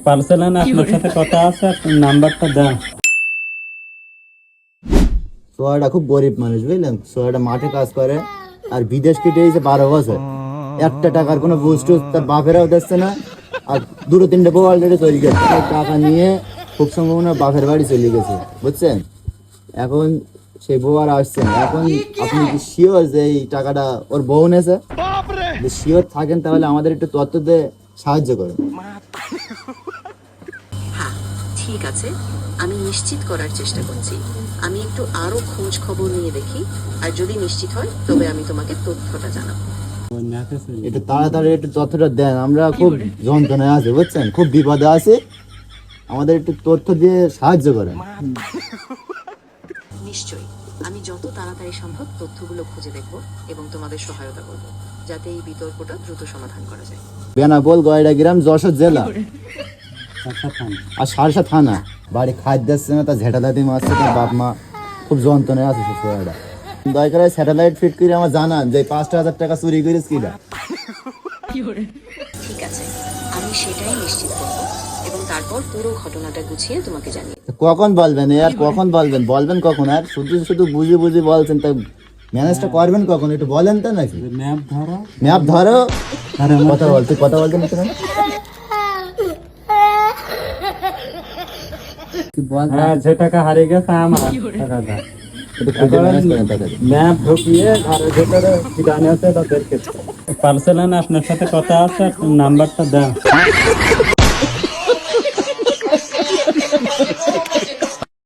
Parcel না আপনার সাথে কথা আছে, আপনার নাম্বারটা দেন। সোয়াটা খুব গরিব মানুষ বুঝলেন, সোয়াটা মাঠে কাজ করে আর বিদেশ কেটে এসে 12 বছর, একটা টাকার কোনো বুঝ তার বাপেরাও দিচ্ছে না, আর দুটো তিনটে বউ অলরেডি চলে গেছে, টাকা নিয়ে খুব সম্ভাবনা বাপের বাড়ি চলে গেছে বুঝছেন। এখন সেই বউ আর আসছে না। এখন আপনি কি শিওর যে এই টাকাটা ওর বউ নেছে? শিওর থাকেন তাহলে আমাদের একটু তথ্য দিয়ে সাহায্য করেন। হ্যাঁ ঠিক আছে, আমি নিশ্চিত করার চেষ্টা করছি। আমি একটু আরো খোঁজ খবর নিয়ে দেখি, আর যদি নিশ্চিত হয় তবে আমি তোমাকে তথ্যটা জানাবো। একটু তাড়াতাড়ি একটু তথ্যটা দেন, আমরা খুব যন্ত্রণায় আছি বুঝছেন, খুব বিপদে আছি, আমাদের একটু তথ্য দিয়ে সাহায্য করেন। নিশ্চয়ই, আমি যত তাড়াতাড়ি সম্ভব তথ্যগুলো খুঁজে দেখব এবং তোমাদের সহায়তা করব, যাতে এই বিতর্কটা দ্রুত সমাধান করা যায়। বেনাপোল গয়রা গ্রাম, যশোর জেলা আর সারসা থানা। বাড়ি খাদ্য দিচ্ছে না, তার ঝেঁটা দাদি মারছে, তার বাপ মা খুব যন্ত্রণায় আছে। সেটা দয়া করে স্যাটেলাইট ফিট করে আমার জানান যে 5,000 টাকা চুরি করেছে কিনা। ঠিক আছে, আমি সেটাই নিশ্চিত করব এবং তারপর পুরো ঘটনাটা গুছিয়ে তোমাকে জানিয়ে দেব। কখন বলবেন আর কখন বলবেন, বলবেন কখন? আর শুধু শুধু বুঝে বুঝে বলছেন, তা ম্যানেজটা করবেন কখন একটু বলেন তো নাকি? ম্যাপ ধরো, ম্যাপ ধরো, কথা বলতেন একটু না? হ্যাঁ যে টাকা হারিয়ে গেছে আমার টাকাটা একটু খুঁজে ম্যানেজ করেন তাড়াতাড়ি। ম্যাপ ঢুকিয়ে ঘরের ভেতরে ঠিকানা আছে, তাদেরকে পার্সেল না আপনার সাথে কথা আছে, আপনার নাম্বারটা দেন।